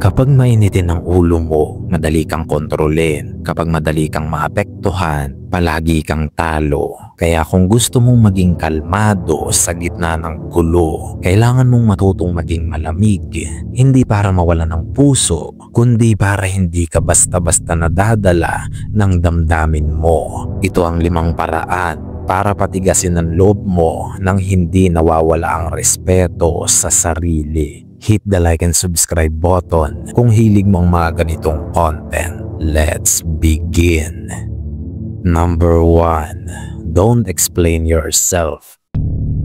Kapag mainitin ang ulo mo, madali kang kontrolin. Kapag madali kang maapektuhan, palagi kang talo. Kaya kung gusto mong maging kalmado sa gitna ng gulo, kailangan mong matutong maging malamig. Hindi para mawalan ng puso, kundi para hindi ka basta-basta nadadala ng damdamin mo. Ito ang 5 paraan para patigasin ang loob mo nang hindi nawawala ang respeto sa sarili. Hit the like and subscribe button kung hilig mo ang mga ganitong content. Let's begin. Number 1. Don't explain yourself.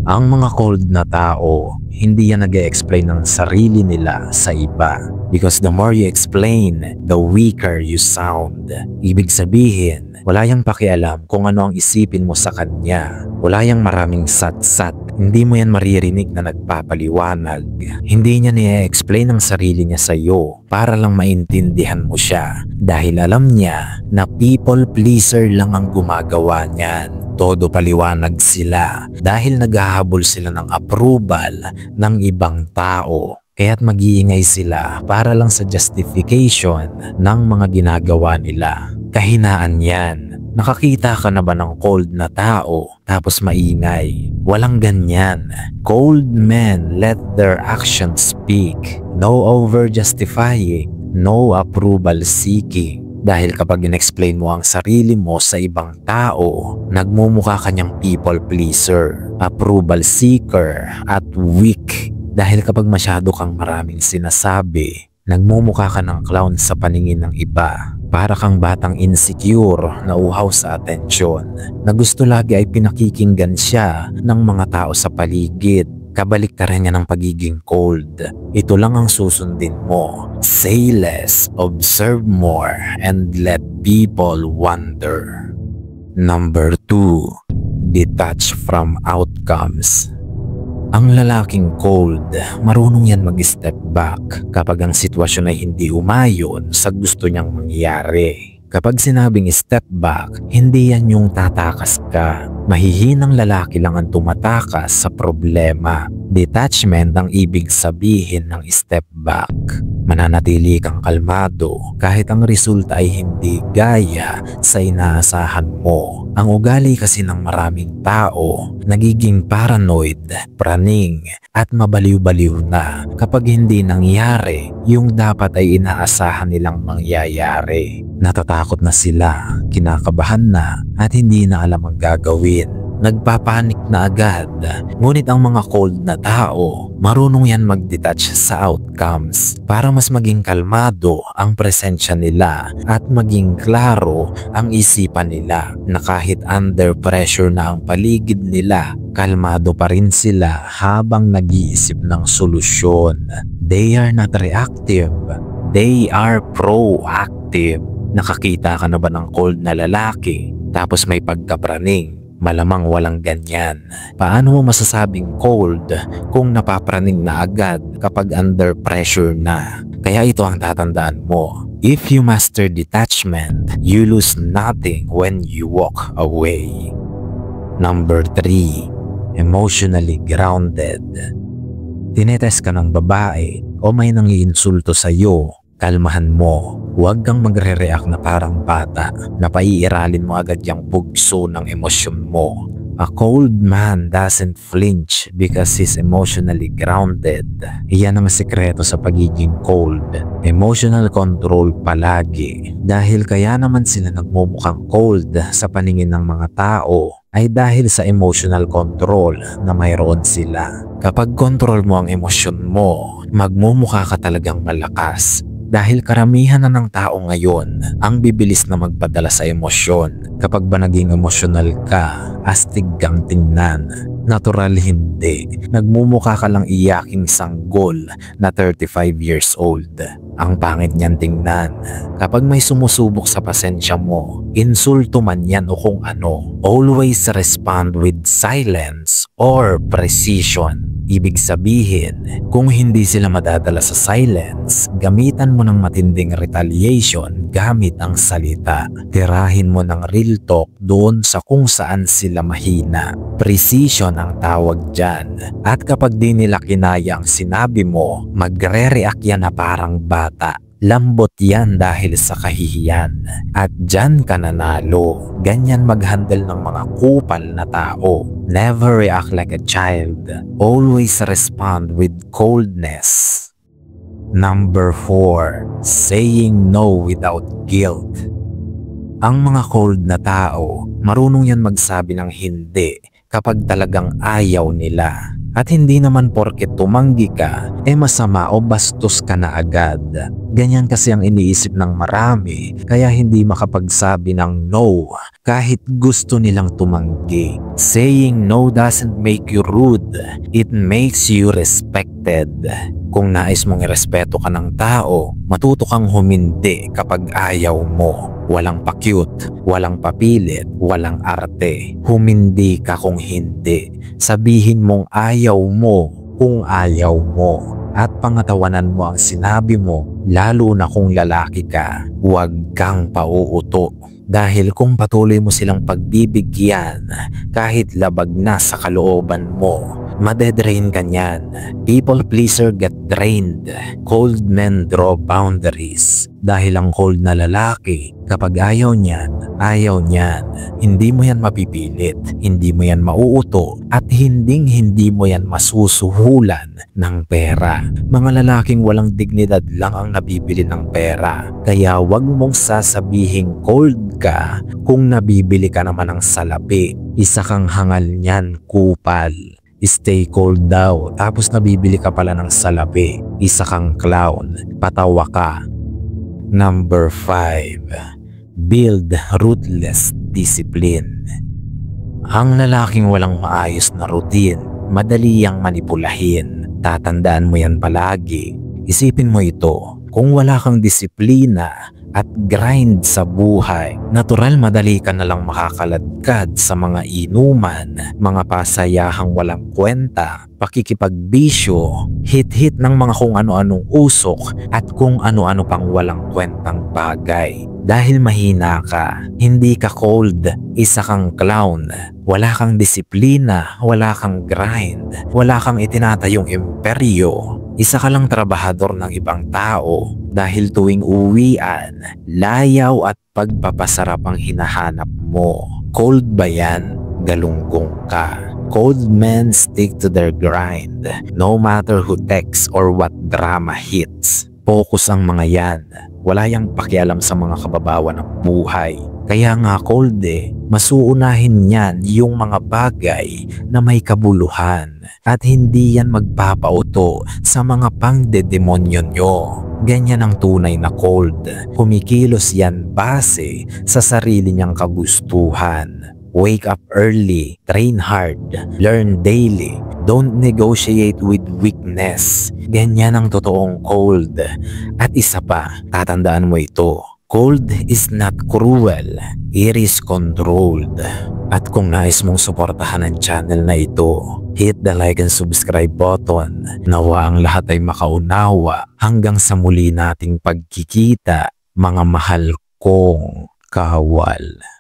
Ang mga cold na tao, hindi yan nag-e-explain ng sarili nila sa iba. Because the more you explain, the weaker you sound. Ibig sabihin, wala yang pakialam kung ano ang isipin mo sa kanya. Wala yang maraming sat-sat. Hindi mo yan maririnig na nagpapaliwanag. Hindi niya ni-explain ang sarili niya sa iyo para lang maintindihan mo siya. Dahil alam niya na people pleaser lang ang gumagawa niyan. Todo paliwanag sila dahil naghahabol sila ng approval ng ibang tao. Kaya't mag-iingay sila para lang sa justification ng mga ginagawa nila. Kahinaan yan. Nakakita ka na ba ng cold na tao tapos maingay? Walang ganyan. Cold men let their actions speak. No over-justifying, no approval seeking. Dahil kapag in-explain mo ang sarili mo sa ibang tao, nagmumukha kanyang people pleaser, approval seeker, at weak. Dahil kapag masyado kang maraming sinasabi, nagmumukha ka ng clown sa paningin ng iba. Para kang batang insecure na uhaw sa atensyon, na gusto lagi ay pinakikinggan siya ng mga tao sa paligid. Kabalik ka rin niya ng pagiging cold. Ito lang ang susundin mo. Say less, observe more, and let people wonder. Number 2. Detach from outcomes. Ang lalaking cold, marunong yan mag-step back kapag ang sitwasyon ay hindi umayon sa gusto niyang mangyari. Kapag sinabing step back, hindi yan yung tatakas ka. Mahihinang lalaki lang ang tumatakas sa problema. Detachment ang ibig sabihin ng step back. Mananatili kang kalmado kahit ang resulta ay hindi gaya sa inaasahan mo. Ang ugali kasi ng maraming tao, nagiging paranoid, praning, at mabaliw-baliw na kapag hindi nangyari yung dapat ay inaasahan nilang mangyayari. Natatakot na sila, kinakabahan na, at hindi na alam ang gagawin. Nagpapanik na agad. Ngunit ang mga cold na tao, marunong yan mag-detach sa outcomes para mas maging kalmado ang presensya nila at maging klaro ang isipan nila na kahit under pressure na ang paligid nila, kalmado pa rin sila habang nag-iisip ng solusyon. They are not reactive. They are proactive. Nakakita ka na ba ng cold na lalaki tapos may pagkapraning? Malamang walang ganyan. Paano mo masasabing cold kung napapraning na agad kapag under pressure na? Kaya ito ang tatandaan mo. If you master detachment, you lose nothing when you walk away. Number 3. Emotionally grounded. Tinetest ka ng babae o may nangiinsulto sa iyo, kalmahan mo. Huwag kang magre-react na parang bata na paiiralin mo agad yung bugso ng emosyon mo. A cold man doesn't flinch because he's emotionally grounded. Iyan ang sekreto sa pagiging cold. Emotional control palagi. Dahil kaya naman sila nagmumukhang cold sa paningin ng mga tao ay dahil sa emotional control na mayroon sila. Kapag control mo ang emosyon mo, magmumukha ka talagang malakas. Dahil karamihan na ng tao ngayon ang bibilis na magpadala sa emosyon. Kapag ba naging emosyonal ka, astig kang tingnan. Natural hindi. Nagmumukha ka lang iyaking sanggol na 35 years old. Ang pangit niyan tingnan. Kapag may sumusubok sa pasensya mo, insulto man yan o kung ano, always respond with silence or precision. Ibig sabihin, kung hindi sila madadala sa silence, gamitan mo ng matinding retaliation gamit ang salita. Tirahin mo ng real talk doon sa kung saan sila mahina. Precision ang tawag dyan. At kapag di nila kinaya ang sinabi mo, magre-react yan na parang bata. Lambot yan dahil sa kahihiyan. At dyan ka nanalo. Ganyan mag-handle ng mga kupal na tao. Never react like a child. Always respond with coldness. Number 4. Saying no without guilt. Ang mga cold na tao, marunong yan magsabi ng hindi kapag talagang ayaw nila. At hindi naman porket tumanggi ka, masama o bastos ka na agad. Ganyan kasi ang iniisip ng marami, kaya hindi makapagsabi ng no kahit gusto nilang tumanggi. Saying no doesn't make you rude, it makes you respected. Kung nais mong irespeto ka ng tao, matuto kang humindi kapag ayaw mo. Walang pa-cute, walang papilit, walang arte. Humindi ka kung hindi. Sabihin mong ayaw mo kung ayaw mo. At pangatawanan mo ang sinabi mo, lalo na kung lalaki ka. Huwag kang pauuto. Dahil kung patuloy mo silang pagbibigyan, kahit labag na sa kalooban mo, madedrain ka niyan. People pleaser get drained. Cold men draw boundaries. Dahil ang cold na lalaki, kapag ayaw niyan, ayaw niyan. Hindi mo yan mapipilit, hindi mo yan mauuto, at hindi mo yan masusuhulan ng pera. Mga lalaking walang dignidad lang ang nabibili ng pera. Kaya wag mong sasabihing cold ka kung nabibili ka naman ng salapi. Isa kang hangal niyan, kupal. Stay cold daw, tapos nabibili ka pala ng salapi. Isa kang clown, patawa ka. Number 5. Build ruthless discipline. Ang lalaking walang maayos na routine, madali yang manipulahin. Tatandaan mo yan palagi. Isipin mo ito, kung wala kang disiplina at grind sa buhay, natural madali ka na lang makakaladkad sa mga inuman, mga pasayahang walang kwenta, pakikipagbisyo, hit-hit ng mga kung ano-anong usok at kung ano-ano pang walang kwentang bagay. Dahil mahina ka, hindi ka cold, isa kang clown, wala kang disiplina, wala kang grind, wala kang itinatayong imperyo. Isa ka lang trabahador ng ibang tao dahil tuwing uwian, layaw at pagpapasarap ang hinahanap mo. Cold ba yan? Galunggong ka. Cold men stick to their grind, no matter who texts or what drama hits. Focus ang mga yan. Wala yang pakialam sa mga kababawan ng buhay. Kaya nga cold masuunahin niyan yung mga bagay na may kabuluhan at hindi yan magpapauto sa mga pangdedemonyo nyo. Ganyan ang tunay na cold. Kumikilos yan base sa sarili niyang kagustuhan. Wake up early, train hard, learn daily. Don't negotiate with weakness. Ganyan ang totoong cold. At isa pa, tatandaan mo ito. Cold is not cruel, it is controlled. At kung nais mong suportahan ang channel na ito, hit the like and subscribe button. Nawa ang lahat ay makaunawa hanggang sa muli nating pagkikita, mga mahal kong kawal.